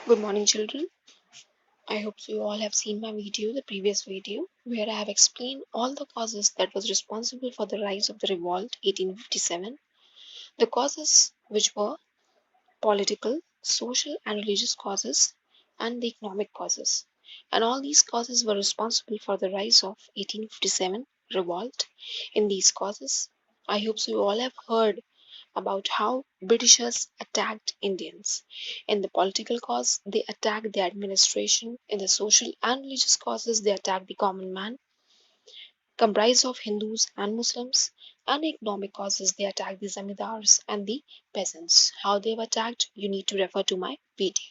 Good morning, children. I hope you all have seen my video, the previous video, where I have explained all the causes that was responsible for the rise of the revolt 1857. The causes which were political, social, and religious causes, and the economic causes. And all these causes were responsible for the rise of 1857 revolt. In these causes, I hope you all have heard about how Britishers attacked Indians. In the political cause, they attacked the administration. In the social and religious causes, they attacked the common man, comprised of Hindus and Muslims. And the economic causes, they attacked the zamindars and the peasants. How they were attacked, you need to refer to my video.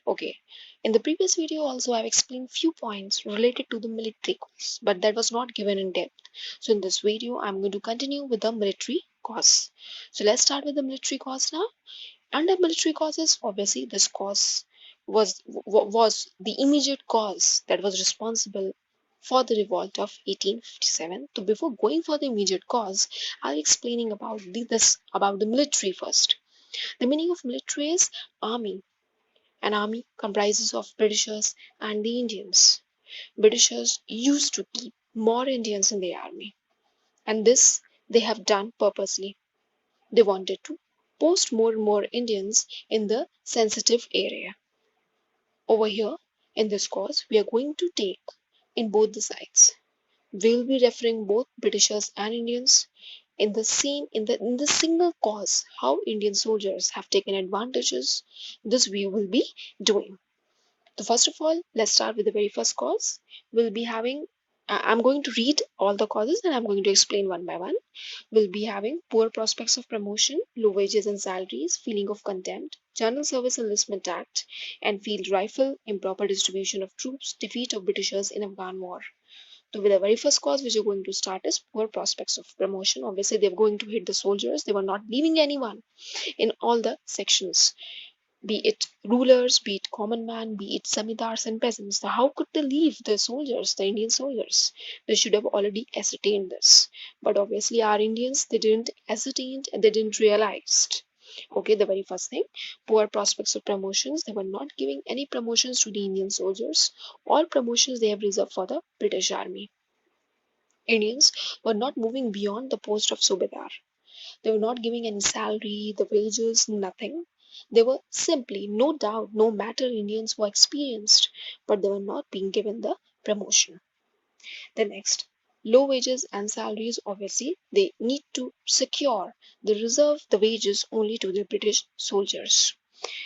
Okay, in the previous video also I've explained few points related to the military cause, but that was not given in depth. So in this video I'm going to continue with the military cause. So let's start with the military cause now. Under military causes, obviously this cause was the immediate cause that was responsible for the revolt of 1857. So before going for the immediate cause, I'll be explaining about the military first. The meaning of military is army. An army comprises of Britishers and the Indians. Britishers used to keep more Indians in the army, and this they have done purposely. They wanted to post more and more Indians in the sensitive area. Over here, in this course, we are going to take in both the sides. We'll be referring both Britishers and Indians in the single cause how Indian soldiers have taken advantages. This we will be doing. So first of all, let's start with the very first cause. We'll be having, I'm going to read all the causes and I'm going to explain one by one. We'll be having poor prospects of promotion, low wages and salaries, feeling of contempt, General Service Enlistment Act, Enfield Rifle, improper distribution of troops, defeat of Britishers in Afghan War. So with the very first cause which you're going to start is poor prospects of promotion. Obviously, they're going to hit the soldiers. They were not leaving anyone in all the sections, be it rulers, be it common man, be it zamindars and peasants. So how could they leave the soldiers, the Indian soldiers? They should have already ascertained this. But obviously, our Indians, they didn't ascertain and they didn't realize. Okay, the very first thing, poor prospects of promotions. They were not giving any promotions to the Indian soldiers. All promotions they have reserved for the British army. Indians were not moving beyond the post of Subedar. They were not giving any salary, the wages, nothing. They were simply, no doubt, no matter Indians were experienced, but they were not being given the promotion. The next, low wages and salaries, obviously, they need to secure, they reserve the wages only to the British soldiers.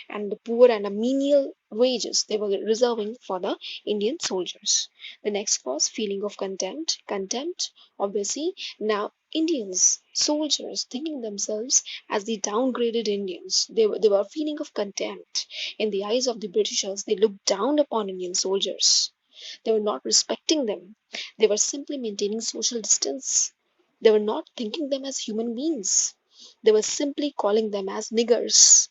And the poor and the menial wages they were reserving for the Indian soldiers. The next was feeling of contempt. Contempt, obviously, now Indians, soldiers, thinking themselves as the downgraded Indians. They were feeling of contempt. In the eyes of the Britishers, they looked down upon Indian soldiers. They were not respecting them. They were simply maintaining social distance. They were not thinking them as human beings. They were simply calling them as niggers.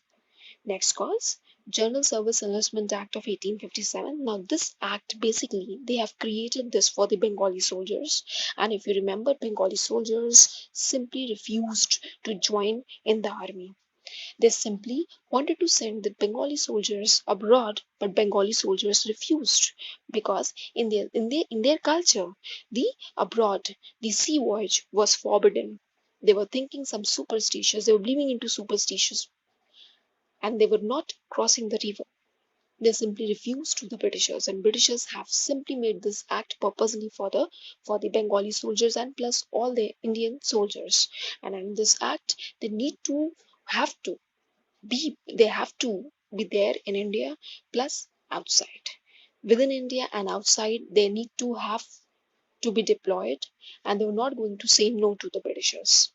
Next cause, General Service Enlistment Act of 1857. Now, this act basically they have created this for the Bengali soldiers, and if you remember, Bengali soldiers simply refused to join in the army. They simply wanted to send the Bengali soldiers abroad, but Bengali soldiers refused because in their culture, the abroad, the sea voyage was forbidden. They were thinking some superstitious. They were believing into superstitious and they were not crossing the river. They simply refused to the Britishers, and Britishers have simply made this act purposely for the Bengali soldiers and plus all the Indian soldiers. And in this act, they need to have to they have to be there in India plus outside. Within India and outside, they need to have to be deployed, and they were not going to say no to the Britishers.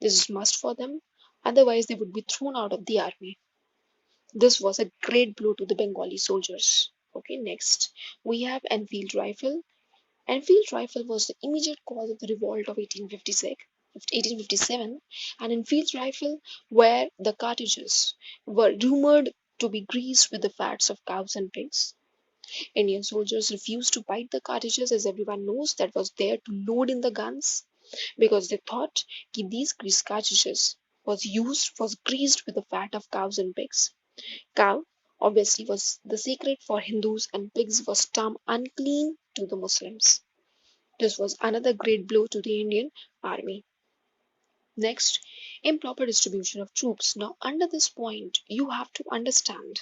This is must for them, otherwise they would be thrown out of the army. This was a great blow to the Bengali soldiers. Okay, next we have Enfield rifle. Enfield rifle was the immediate cause of the revolt of 1856, 1857, and Enfield rifle where the cartridges were rumored to be greased with the fats of cows and pigs. Indian soldiers refused to bite the cartridges, as everyone knows, that was there to load in the guns because they thought these cartridges was greased with the fat of cows and pigs. Cow obviously was the secret for Hindus, and pigs was termed unclean to the Muslims. This was another great blow to the Indian army. Next, improper distribution of troops. Now, under this point, you have to understand.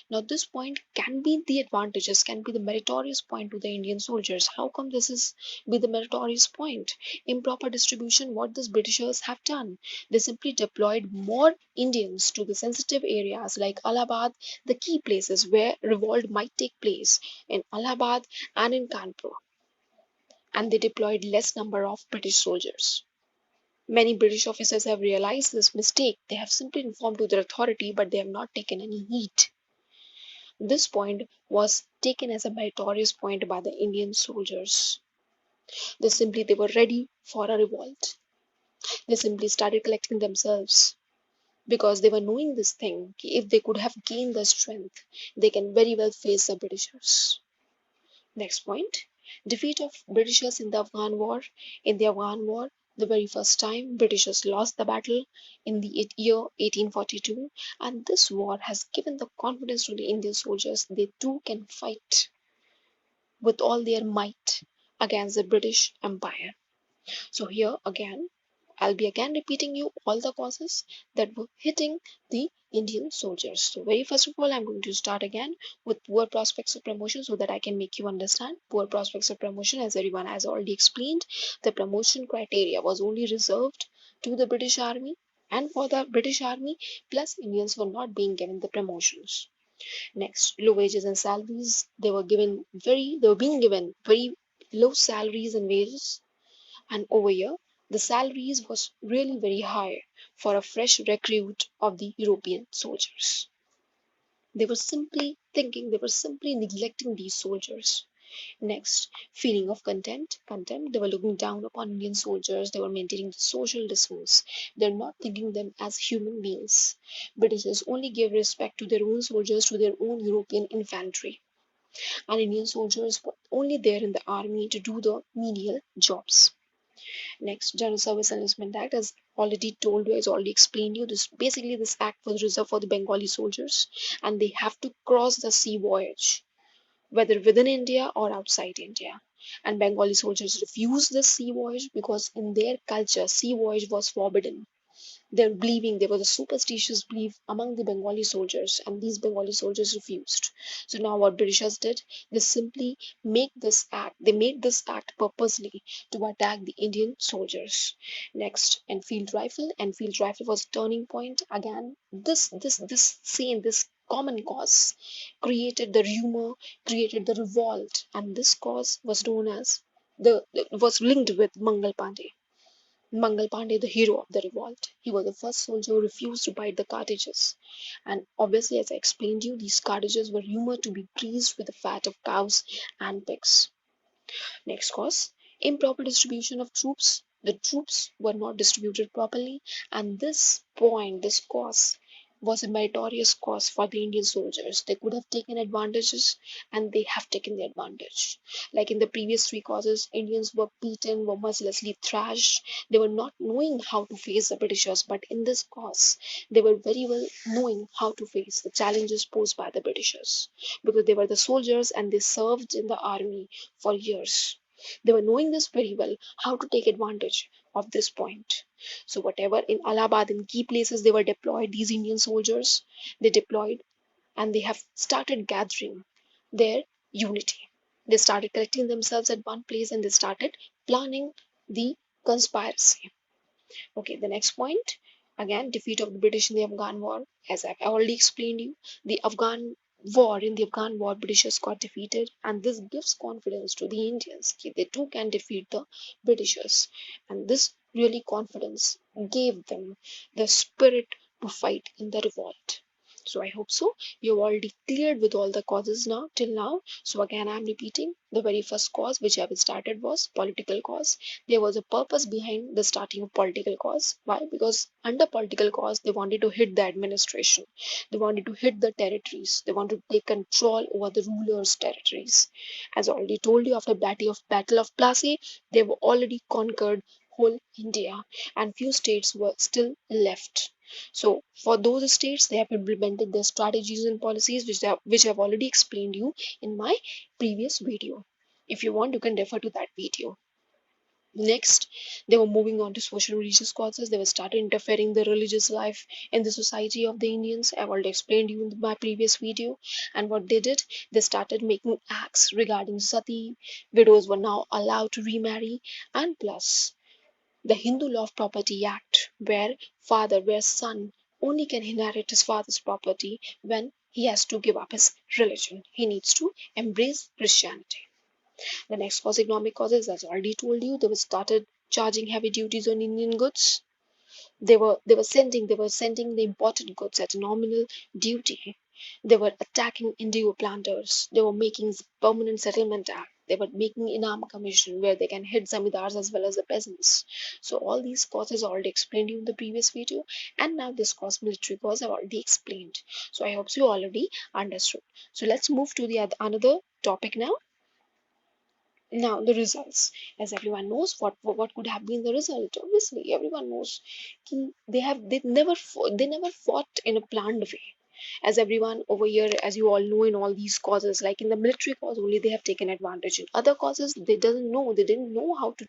Now, this point can be the advantages, can be the meritorious point to the Indian soldiers. How come this is be the meritorious point? Improper distribution, what the Britishers have done. They simply deployed more Indians to the sensitive areas like Allahabad, the key places where revolt might take place in Allahabad and in Kanpur. And they deployed less number of British soldiers. Many British officers have realized this mistake. They have simply informed to their authority, but they have not taken any heed. This point was taken as a meritorious point by the Indian soldiers. They were ready for a revolt. They simply started collecting themselves because they were knowing this thing. If they could have gained the strength, they can very well face the Britishers. Next point, defeat of Britishers in the Afghan War. In the Afghan War, the very first time Britishers lost the battle in the year 1842, and this war has given the confidence to the Indian soldiers they too can fight with all their might against the British Empire. So here again, I'll be again repeating you all the causes that were hitting the Indian soldiers. So very first of all, I'm going to start again with poor prospects of promotion so that I can make you understand. Poor prospects of promotion, as everyone has already explained, the promotion criteria was only reserved to the British Army and for the British Army, plus Indians were not being given the promotions. Next, low wages and salaries. They were being given very low salaries and wages, and over here the salaries was really very high for a fresh recruit of the European soldiers. They were simply neglecting these soldiers. Next, feeling of contempt. They were looking down upon Indian soldiers. They were maintaining the social distance. They're not thinking them as human beings. Britishers only gave respect to their own soldiers, to their own European infantry, and Indian soldiers were only there in the army to do the menial jobs. Next, General Service Enlistment Act, as already told you, as already explained you, this act was reserved for the Bengali soldiers, and they have to cross the sea voyage, whether within India or outside India. And Bengali soldiers refused this sea voyage because in their culture, sea voyage was forbidden. There was a superstitious belief among the Bengali soldiers, and these Bengali soldiers refused. So now what Britishers did, they simply made this act purposely to attack the Indian soldiers. Next, Enfield rifle was a turning point. Again, this common cause created the rumor, created the revolt, and this cause was known as the was linked with Mangal Pandey. Mangal Pandey, the hero of the revolt. He was the first soldier who refused to bite the cartridges. And obviously, as I explained to you, these cartridges were rumored to be greased with the fat of cows and pigs. Next cause, improper distribution of troops. The troops were not distributed properly, and this cause was a meritorious cause for the Indian soldiers. They could have taken advantages, and they have taken the advantage. Like in the previous three causes, Indians were beaten, were mercilessly thrashed. They were not knowing how to face the Britishers, but in this cause, they were very well knowing how to face the challenges posed by the Britishers because they were the soldiers and they served in the army for years. They were knowing this very well, how to take advantage of this point. So, whatever in Allahabad, in key places, they were deployed, these Indian soldiers, they deployed and they have started gathering their unity. They started collecting themselves at one place and they started planning the conspiracy. Okay, the next point, again, defeat of the British in the Afghan War. As I've already explained you, in the Afghan War, Britishers got defeated, and this gives confidence to the Indians. Okay, they too can defeat the Britishers, and this really confidence gave them the spirit to fight in the revolt. So I hope so. You've already cleared with all the causes now till now. So again, I'm repeating the very first cause which I have started was political cause. There was a purpose behind the starting of political cause. Why? Because under political cause, they wanted to hit the administration. They wanted to hit the territories. They wanted to take control over the rulers' territories. As I already told you, after Battle of Plassey, they were already conquered whole India, and few states were still left. So for those states, they have implemented their strategies and policies, which I've already explained you in my previous video. If you want, you can refer to that video. Next, they were moving on to social religious causes. They were started interfering the religious life in the society of the Indians. I've already explained you in my previous video. And what they did, they started making acts regarding sati. Widows were now allowed to remarry, and plus the Hindu Law of Property Act, where son only can inherit his father's property when he has to give up his religion. He needs to embrace Christianity. The next cause, economic causes, as I already told you, they were started charging heavy duties on Indian goods. They were sending the imported goods at a nominal duty. They were attacking indigo planters. They were making permanent settlement act. They were making inam commission where they can hit zamindars as well as the peasants. So all these causes I already explained you in the previous video, and now this cause, military cause, I've already explained. So I hope you already understood. So let's move to the another topic now. Now the results, as everyone knows, what could have been the result? Obviously, everyone knows they never fought in a planned way. As everyone over here, as you all know, in all these causes, like in the military cause, only they have taken advantage. In other causes, they didn't know how to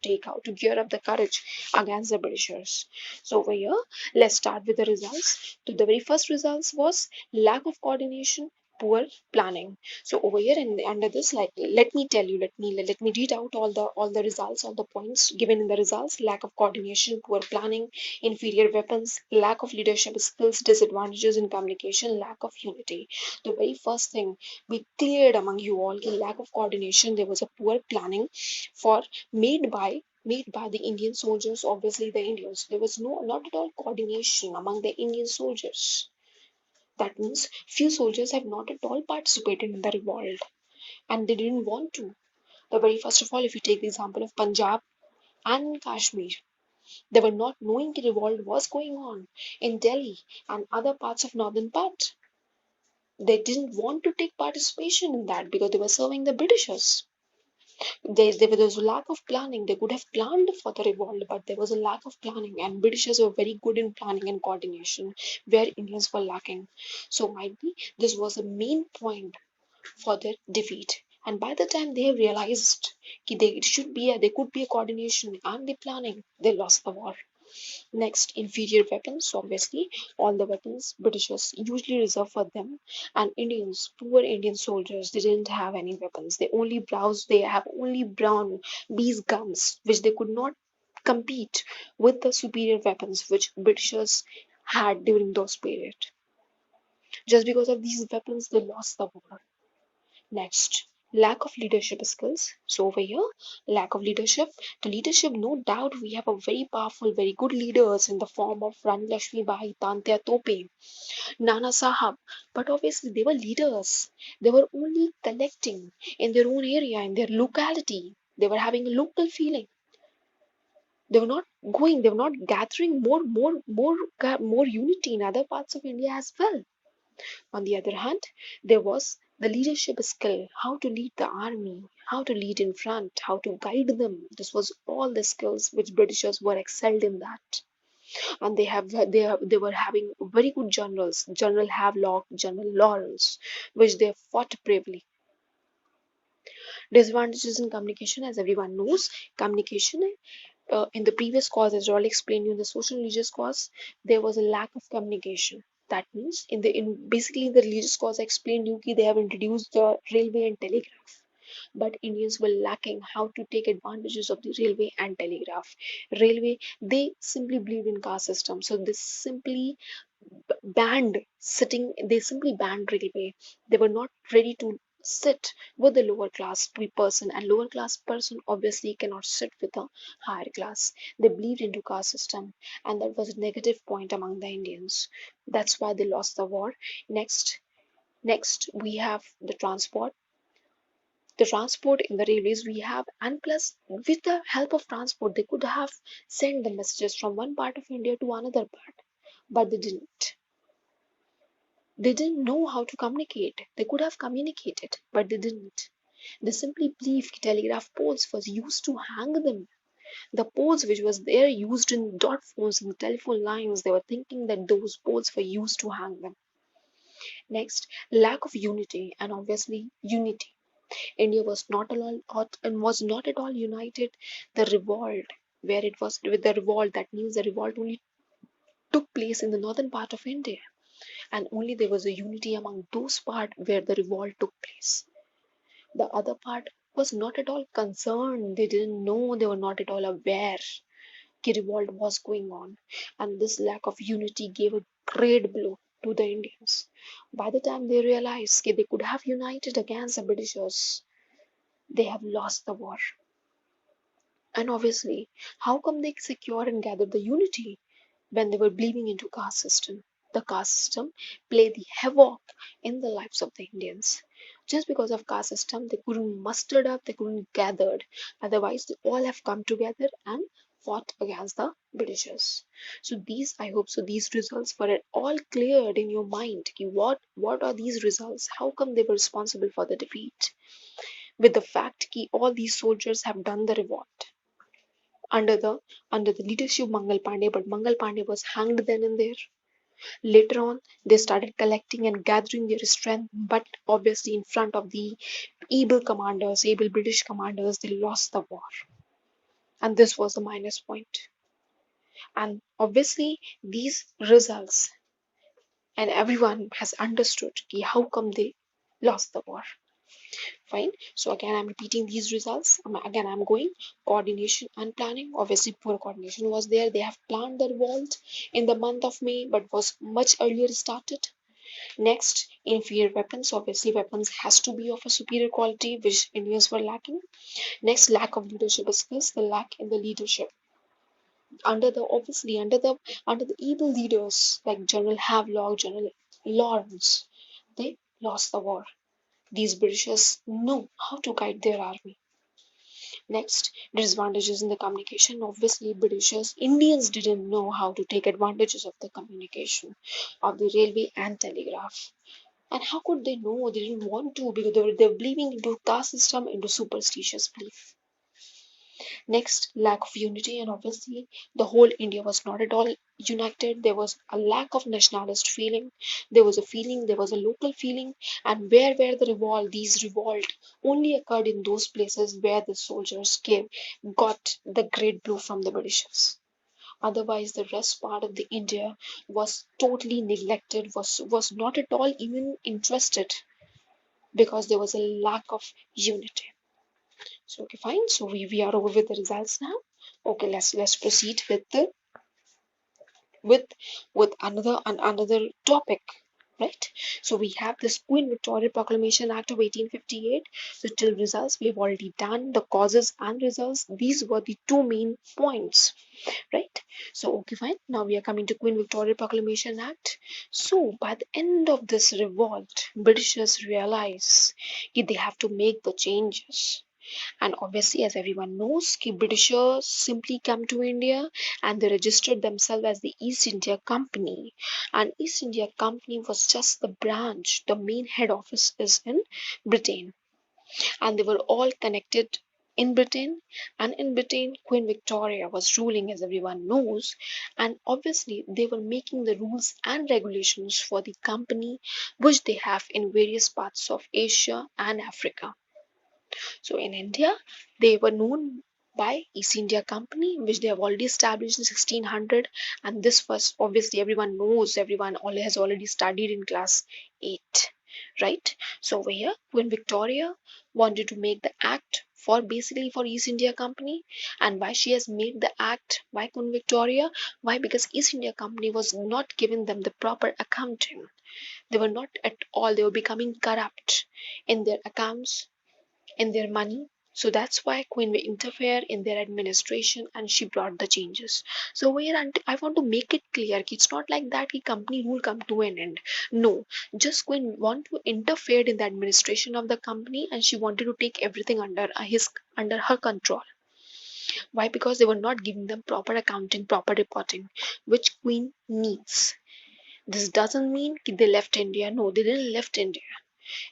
gear up the courage against the Britishers. So over here, let's start with the results. So the very first results was lack of coordination, poor planning. So over here and under this, like, let me tell you, let me read out all the results, all the points given in the results. Lack of coordination, poor planning, inferior weapons, lack of leadership skills, disadvantages in communication, lack of unity. The very first thing we cleared among you all, the lack of coordination. There was a poor planning for made by the Indian soldiers, obviously the Indians. There was not at all coordination among the Indian soldiers. That means few soldiers have not at all participated in the revolt, and they didn't want to. The very first of all, if you take the example of Punjab and Kashmir, they were not knowing the revolt was going on in Delhi and other parts of northern part. They didn't want to take participation in that because they were serving the Britishers. There was a lack of planning. They could have planned for the revolt, but there was a lack of planning, and Britishers were very good in planning and coordination, where Indians were lacking. So might be this was a main point for their defeat. And by the time they realized there could be a coordination and the planning, they lost the war. Next, inferior weapons. Obviously, all the weapons Britishers usually reserve for them, and Indians, poor Indian soldiers, they didn't have any weapons. They have only brown bees guns, which they could not compete with the superior weapons which Britishers had during those period. Just because of these weapons, they lost the war. Next, lack of leadership skills. So over here, lack of leadership. The leadership, no doubt, we have a very powerful, very good leaders in the form of Rani Lakshmi Bai, Tantia Tope, Nana Sahab. But obviously, they were leaders. They were only collecting in their own area, in their locality. They were having a local feeling. They were not going. They were not gathering more unity in other parts of India as well. On the other hand, there was the leadership skill, how to lead the army, how to lead in front, how to guide them. This was all the skills which Britishers were excelled in that. And they were having very good generals, General Havelock, General Lawrence, which they fought bravely. Disadvantages in communication, as everyone knows, communication in the previous cause, as Roll explained you in the social religious cause, there was a lack of communication. That means basically in the religious cause I explained you they have introduced the railway and telegraph. But Indians were lacking how to take advantages of the railway and telegraph. Railway, they simply believed in caste system, so they simply banned railway. They were not ready to sit with the lower class person, and lower class person obviously cannot sit with a higher class. They believed into caste system, and that was a negative point among the Indians. That's why they lost the war. Next we have the transport in the railways we have, and plus with the help of transport they could have sent the messages from one part of India to another part, but they didn't know how to communicate. They could have communicated, but they didn't. They simply believed telegraph poles was used to hang them. The poles which was there used in dot phones and telephone lines, they were thinking that those poles were used to hang them. Next, lack of unity, and obviously unity. India was not all and was not at all united. The revolt, where it was with the revolt, that means the revolt only took place in the northern part of India, and only there was a unity among those part where the revolt took place. The other part was not at all concerned. They didn't know. They were not at all aware the revolt was going on, and this lack of unity gave a great blow to the Indians. By the time they realized they could have united against the Britishers, they have lost the war. And obviously, how come they secured and gathered the unity when they were believing into caste system? The caste system played the havoc in the lives of the Indians. Just because of caste system, they couldn't muster up, they couldn't gathered. Otherwise, they all have come together and fought against the Britishers. So these, I hope, so these results were all cleared in your mind. What are these results? How come they were responsible for the defeat? With the fact that all these soldiers have done the revolt under the under the leadership of Mangal Pandey, but Mangal Pandey was hanged then and there. Later on, they started collecting and gathering their strength, but obviously in front of the able British commanders, they lost the war. And this was the minus point. And obviously, these results, and everyone has understood how come they lost the war. Fine. So again, I'm repeating these results. Again, I'm going coordination and planning. Obviously, poor coordination was there. They have planned the revolt in the month of May, but was much earlier started. Next, inferior weapons. Obviously, weapons has to be of a superior quality, which Indians were lacking. Next, lack of leadership skills. The lack in the leadership under the evil leaders like General Havelock, General Lawrence, they lost the war. These Britishers know how to guide their army. Next, disadvantages in the communication. Obviously, Britishers, Indians didn't know how to take advantages of the communication, of the railway and telegraph. And how could they know? They didn't want to because they were believing into caste system, into superstitious belief. Next, lack of unity, and obviously the whole India was not at all united. There was a lack of nationalist feeling. There was a feeling, there was a local feeling, and where were the revolt? These revolt only occurred in those places where the soldiers got the great blow from the Britishers. Otherwise, the rest part of the India was totally neglected, was not at all even interested because there was a lack of unity. So okay, fine. So we are over with the results now. Okay, let's proceed with with another topic. Right. So we have this Queen Victoria Proclamation Act of 1858. So till results we've already done the causes and results. These were the two main points. Right. So okay, fine. Now we are coming to Queen Victoria Proclamation Act. So by the end of this revolt, Britishers realize they have to make the changes. And obviously, as everyone knows, Britishers simply come to India and they registered themselves as the East India Company. And East India Company was just the branch, the main head office is in Britain. And they were all connected in Britain. And in Britain, Queen Victoria was ruling, as everyone knows. And obviously, they were making the rules and regulations for the company, which they have in various parts of Asia and Africa. So in India, they were known by East India Company, which they have already established in 1600. And this was obviously everyone knows, everyone has already studied in class 8, right? So over here, when Victoria wanted to make the act for basically for East India Company, and why she has made the act, why Queen Victoria? Why? Because East India Company was not giving them the proper accounting. They were not at all, they were becoming corrupt in their accounts, in their money. So that's why Queen will interfere in their administration and she brought the changes. So where I want to make it clear it's not like that the company rule come to an end. No, just Queen want to interfere in the administration of the company and she wanted to take everything under her control. Why? Because they were not giving them proper accounting, proper reporting, which Queen needs. This doesn't mean they left India. No, they didn't left India.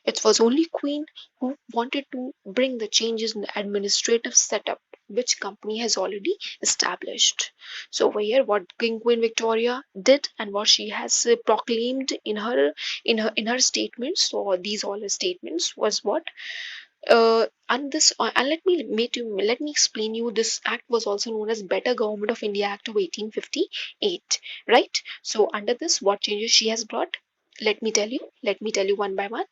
It was only Queen who wanted to bring the changes in the administrative setup. which company has already established. So over here, what Queen Victoria did and what she has proclaimed in her statements. So these all her statements was what and this and let me explain you, this act was also known as Better Government of India Act of 1858, right? So under this, what changes she has brought, let me tell you one by one.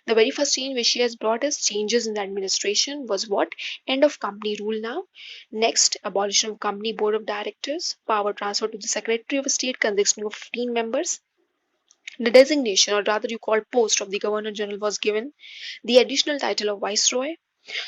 The very first change which she has brought is changes in the administration was what, end of company rule now. Next, abolition of company board of directors, power transfer to the secretary of state consisting of 15 members. The designation, or rather you call post, of the governor general was given. The additional title of viceroy.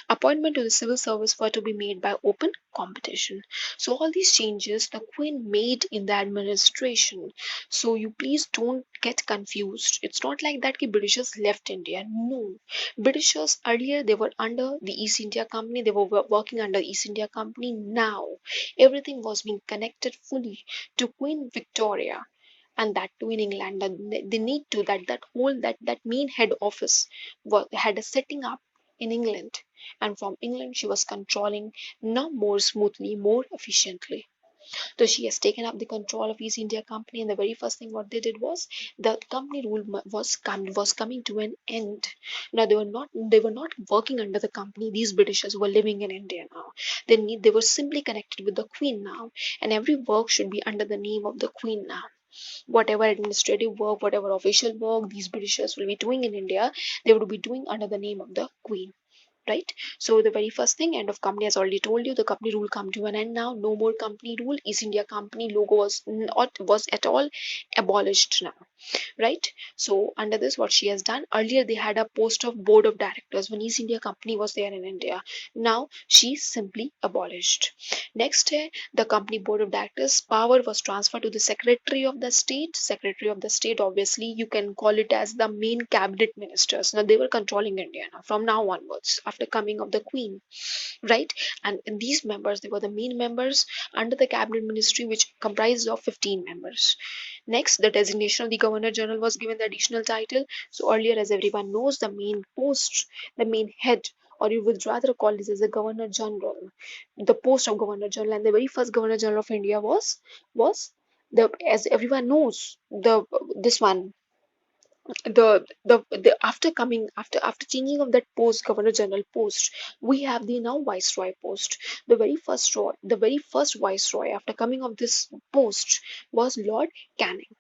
Appointment to the civil service were to be made by open competition. So all these changes the Queen made in the administration. So you please don't get confused. It's not like that ki Britishers left India. No. Britishers earlier they were under the East India Company. They were working under East India Company. Now everything was being connected fully to Queen Victoria, and that too in England. They need to that main head office had a setting up in England, and from England she was controlling now more smoothly, more efficiently. So she has taken up the control of East India Company, and the very first thing what they did was the company rule was coming to an end. Now they were not working under the company. These Britishers were living in India now. They were simply connected with the Queen now, and every work should be under the name of the Queen now. Whatever administrative work, whatever official work these Britishers will be doing in India, they would be doing under the name of the Queen. Right. So the very first thing, end of company, as already told you, the company rule come to an end now. No more company rule. East India Company logo was at all abolished now, right? So under this, what she has done, earlier they had a post of board of directors when East India Company was there in India. Now she simply abolished. Next, the company board of directors power was transferred to the secretary of the state. Secretary of the state, obviously you can call it as the main cabinet ministers. Now they were controlling India now from now onwards after coming of the Queen, right? And these members, they were the main members under the cabinet ministry, which comprised of 15 members. Next, the designation of the governor general was given the additional title. So earlier, as everyone knows, the main post, the main head, or you would rather call this as a governor general, the post of governor general, and the very first governor general of India was the, as everyone knows, the this one, the after changing of that post, governor general post, we have the now viceroy post. The very first viceroy after coming of this post was Lord Canning.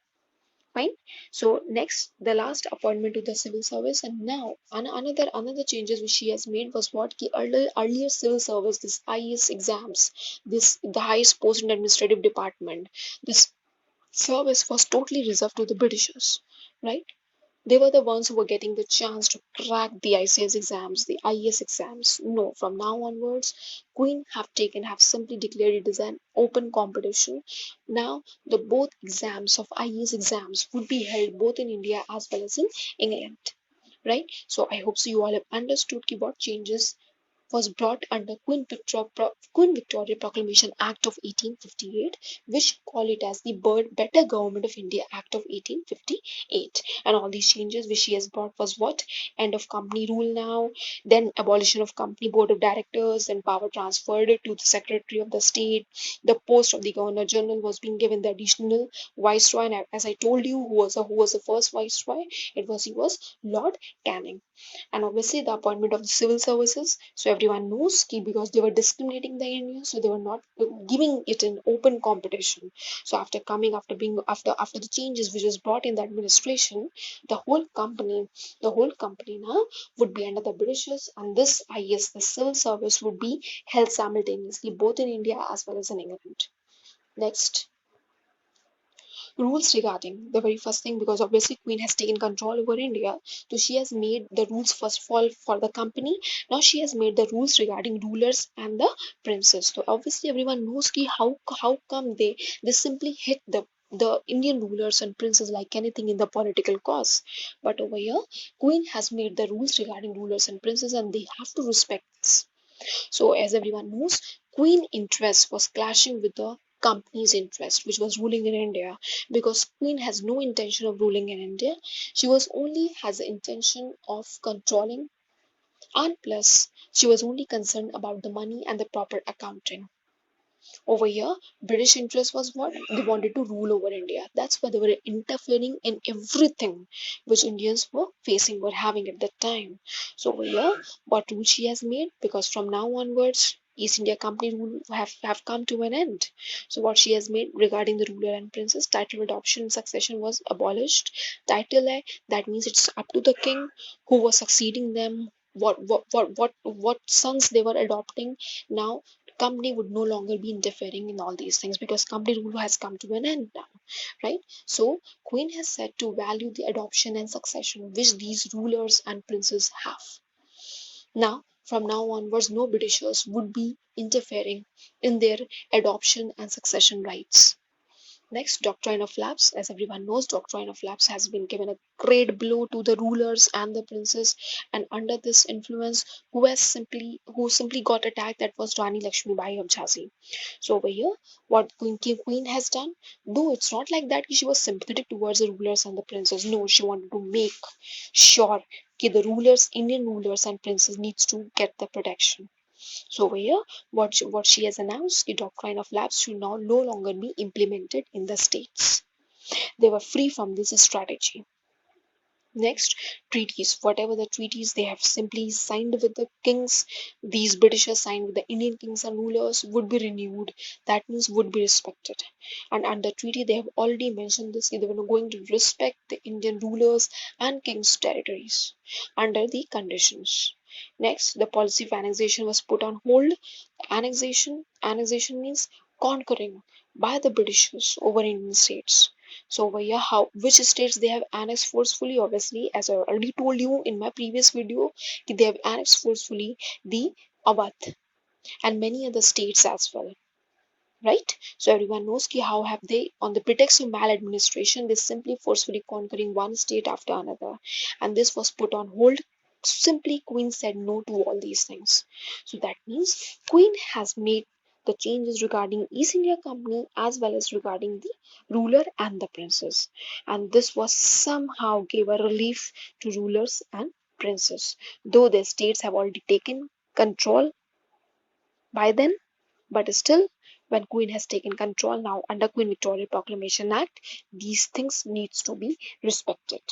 Fine. So next, the last appointment to the civil service, and now another changes which she has made was what ki earlier civil service, this IAS exams, this the highest post in administrative department, this service was totally reserved to the Britishers, right? They were the ones who were getting the chance to crack the ICS exams, the IES exams. No, from now onwards, Queen have simply declared it as an open competition. Now, the both exams of IES exams would be held both in India as well as in England. Right? So I hope so you all have understood what changes was brought under Queen Victoria Proclamation Act of 1858, which call it as the Better Government of India Act of 1858. And all these changes which she has brought was what? End of company rule now, then abolition of company board of directors, and power transferred to the secretary of the state. The post of the governor general was being given the additional viceroy. And as I told you, who was the first viceroy? He was Lord Canning. And obviously the appointment of the civil services, so everyone knows key because they were discriminating the Indians, so they were not giving it an open competition. So after the changes which was brought in the administration, the whole company now would be under the Britishers, and this IS, the civil service, would be held simultaneously both in India as well as in England. Next, rules regarding the very first thing, because obviously Queen has taken control over India, so she has made the rules first of all for the company. Now she has made the rules regarding rulers and the princes. So obviously everyone knows ki how come they simply hit the Indian rulers and princes like anything in the political cause. But over here, Queen has made the rules regarding rulers and princes, and they have to respect this. So, as everyone knows, Queen interest was clashing with the company's interest, which was ruling in India, because Queen has no intention of ruling in India. She was only has the intention of controlling And plus, she was only concerned about the money and the proper accounting. Over here, British interest was what? They wanted to rule over India. That's why they were interfering in everything which Indians were facing, were having at that time. So over here, what rule she has made? Because from now onwards, East India Company rule have come to an end. So what she has made regarding the ruler and princess, title adoption and succession was abolished. Title that means it's up to the king who was succeeding them, what sons they were adopting. Now company would no longer be interfering in all these things because company rule has come to an end now, right? So Queen has said to value the adoption and succession which these rulers and princes have. Now from now onwards, no Britishers would be interfering in their adoption and succession rights. Next, doctrine of lapse. As everyone knows, doctrine of lapse has been given a great blow to the rulers and the princes, and under this influence, who simply got attacked, that was Rani Lakshmi Bai of Jhansi. So over here, what Queen has done, though it's not like that she was sympathetic towards the rulers and the princes. No, she wanted to make sure that the rulers, Indian rulers and princes, needs to get the protection. So over here, what she has announced, the doctrine of lapse should now no longer be implemented in the states. They were free from this strategy. Next, treaties. Whatever the treaties they have simply signed with the kings, these Britishers signed with the Indian kings and rulers would be renewed. That means would be respected. And under treaty, they have already mentioned this. They were going to respect the Indian rulers and kings' territories under the conditions. Next, the policy of annexation was put on hold. Annexation means conquering by the Britishers over Indian states. So over here, how which states they have annexed forcefully? Obviously, as I already told you in my previous video, they have annexed forcefully the Awadh and many other states as well. Right? So everyone knows ki how have they, on the pretext of maladministration, they simply forcefully conquering one state after another, and this was put on hold. Simply, Queen said no to all these things. So that means Queen has made the changes regarding East India Company as well as regarding the ruler and the princes, and this was somehow gave a relief to rulers and princes, though their states have already taken control by then, but still, when Queen has taken control now under Queen Victoria Proclamation Act, these things needs to be respected.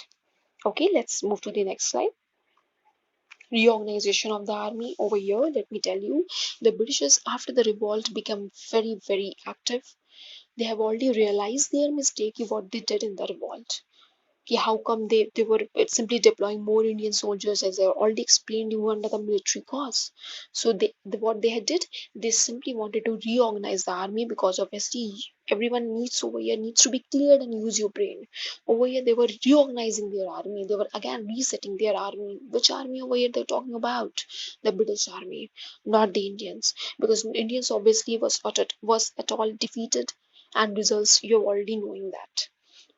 Okay, let's move to the next slide. Reorganization of the army. Over here, let me tell you, the Britishers after the revolt become very active. They have already realized their mistake, what they did in the revolt. How come they were simply deploying more Indian soldiers, as I already explained you, under the military cause. So what they had did, they simply wanted to reorganize the army, because obviously everyone needs over here needs to be cleared and use your brain. Over here they were reorganizing their army. They were again resetting their army. Which army over here they're talking about? The British army, not the Indians, because Indians obviously was at all defeated, and results you're already knowing that.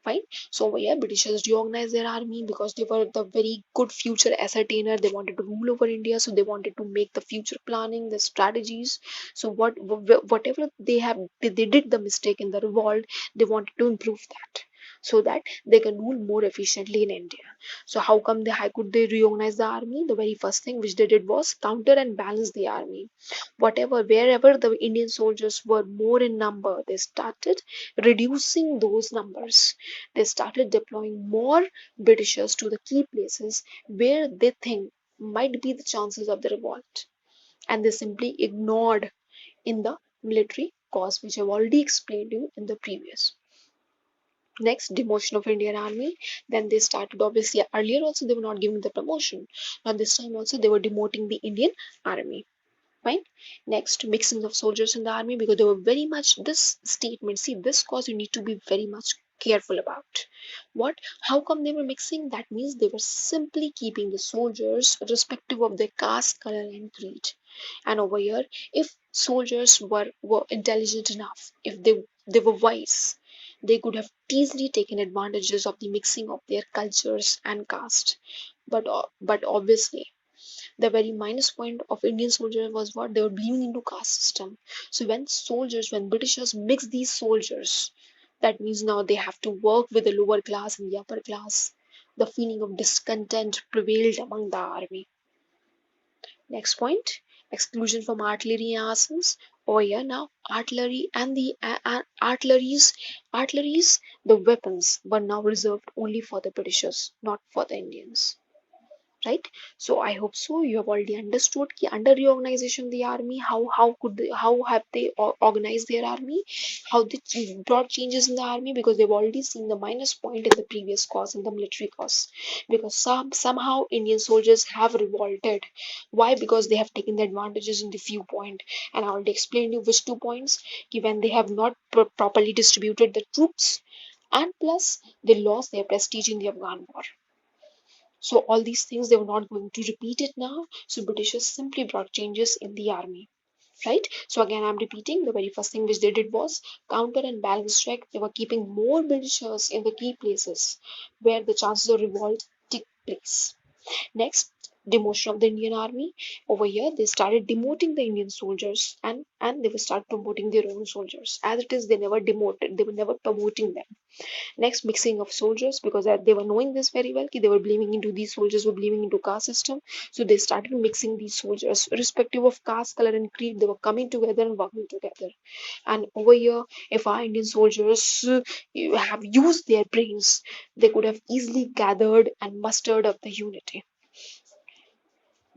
Fine. So over here, Britishers reorganized their army because they were the very good future ascertainer. They wanted to rule over India, so they wanted to make the future planning, the strategies. So whatever they did the mistake in the revolt, they wanted to improve that so that they can rule more efficiently in India. So how could they reorganize the army? The very first thing which they did was counter and balance the army. Wherever the Indian soldiers were more in number, they started reducing those numbers. They started deploying more Britishers to the key places where they think might be the chances of the revolt. And they simply ignored in the military cause, which I've already explained to you in the previous. Next, demotion of Indian army. Then they started, obviously earlier also they were not giving the promotion. Now this time also they were demoting the Indian army. Fine. Next, mixing of soldiers in the army, because they were very much this statement. See, this cause you need to be very much careful about. What? How come they were mixing? That means they were simply keeping the soldiers irrespective of their caste, color, and creed. And over here, if soldiers were intelligent enough, if they were wise, they could have easily taken advantages of the mixing of their cultures and caste. But obviously the very minus point of Indian soldiers was what? They were believing into caste system. So when Britishers mix these soldiers, that means now they have to work with the lower class and the upper class. The feeling of discontent prevailed among the army. Next point, exclusion from artillery and arsenals. Over here now, artilleries, the weapons were now reserved only for the Britishers, not for the Indians, right? So I hope so you have already understood ki under reorganization the army, how have they organized their army, how they brought changes in the army, because they've already seen the minus point in the previous cause, in the military cause, because somehow Indian soldiers have revolted. Why? Because they have taken the advantages in the few point, and I already explained you which 2 points, when they have not properly distributed the troops, and plus they lost their prestige in the Afghan war. So all these things they were not going to repeat it now. So Britishers simply brought changes in the army. Right? So again I'm repeating, the very first thing which they did was counter and balance check. They were keeping more Britishers in the key places where the chances of revolt took place. Next, demotion of the Indian army. Over here, they started demoting the Indian soldiers, and they will start promoting their own soldiers. As it is, they never demoted, they were never promoting them. Next, mixing of soldiers, because they were knowing this very well, they were blaming into these soldiers were blaming into caste system. So they started mixing these soldiers, irrespective of caste, color, and creed. They were coming together and working together. And over here, if our Indian soldiers have used their brains, they could have easily gathered and mustered up the unity.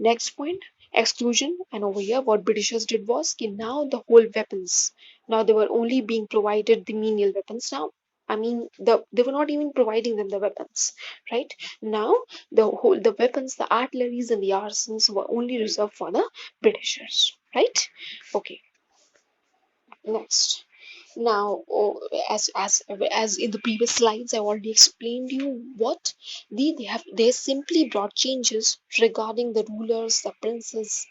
Next point, exclusion. And over here, what Britishers did was now the whole weapons. Now they were only being provided the menial weapons. Now, I mean, they were not even providing them the weapons, right? Now the weapons, the artilleries, and the arsenals were only reserved for the Britishers, right? Okay. Next. Now, as in the previous slides, I already explained you what they simply brought changes regarding the rulers, the princes,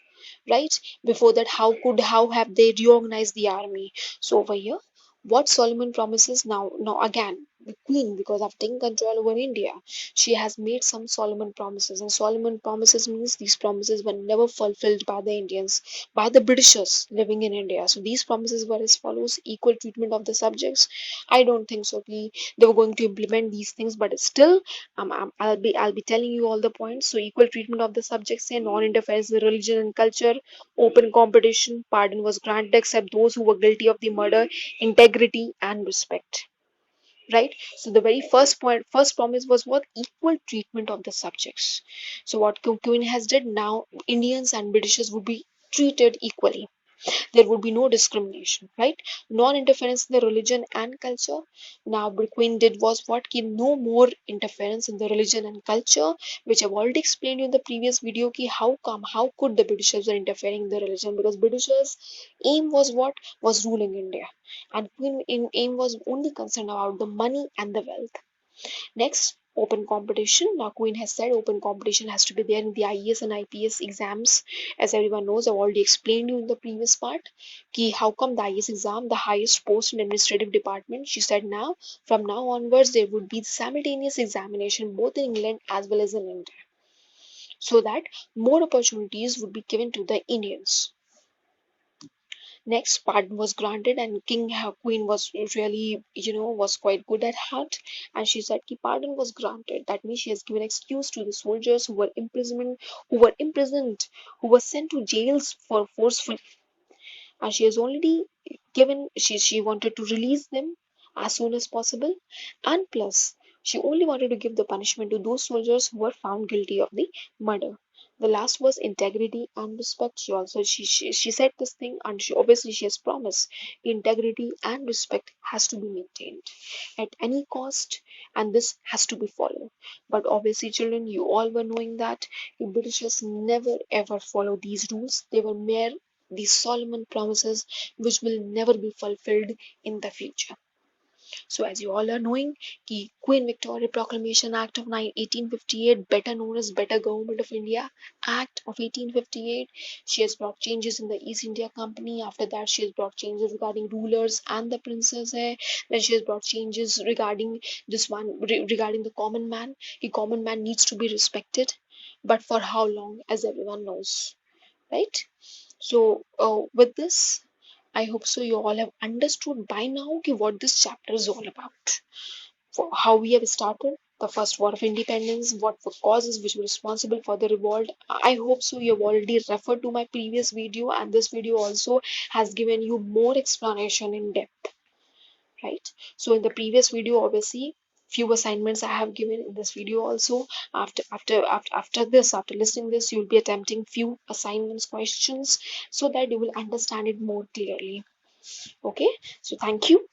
right? Before that, how have they reorganized the army? So over here, what Solomon promises now again the queen, because of taking control over India, she has made some Solomon promises, and Solomon promises means these promises were never fulfilled by the Indians, by the Britishers living in India. So these promises were as follows: equal treatment of the subjects. I don't think so. They were going to implement these things, but still, I'll be telling you all the points. So equal treatment of the subjects, say non-interference in religion and culture, open competition, pardon was granted except those who were guilty of the murder, integrity and respect. Right. So the very first promise was what? Equal treatment of the subjects. So what Queen has did now, Indians and Britishers would be treated equally. There would be no discrimination, right? Non-interference in the religion and culture. Now Queen did was what? Ki no more interference in the religion and culture, which I've already explained in the previous video. Ki how could the Britishers are interfering in the religion? Because Britishers' aim was what? Was ruling India, and Queen in aim was only concerned about the money and the wealth. Next, open competition. Now, Queen has said open competition has to be there in the IES and IPS exams. As everyone knows, I've already explained you in the previous part. Ki how come the IES exam, the highest post in administrative department? She said now, from now onwards, there would be simultaneous examination both in England as well as in India, so that more opportunities would be given to the Indians. Next, pardon was granted, and Queen was really, was quite good at heart. And she said, "Ki pardon was granted." That means she has given excuse to the soldiers who were imprisoned, who were sent to jails for forceful, and she has already given. She wanted to release them as soon as possible, and plus she only wanted to give the punishment to those soldiers who were found guilty of the murder. The last was integrity and respect. She also she said this thing, and she has promised integrity and respect has to be maintained at any cost, and this has to be followed. But obviously, children, you all were knowing that the Britishers never ever follow these rules. They were mere these Solomon promises which will never be fulfilled in the future. So as you all are knowing, the Queen Victoria Proclamation Act of 1858, better known as Better Government of India Act of 1858, she has brought changes in the East India Company. After that, she has brought changes regarding rulers and the princes. Then she has brought changes regarding this one, regarding the common man. The common man needs to be respected, but for how long, as everyone knows, right? So, with this, I hope so you all have understood by now what this chapter is all about, for how we have started. the first war of independence, what were causes which were responsible for the revolt. I hope so you have already referred to my previous video, and this video also has given you more explanation in depth, right? So in the previous video, obviously few assignments I have given. In this video also, after listening this, you'll be attempting few assignments questions so that you will understand it more clearly. Okay, so thank you.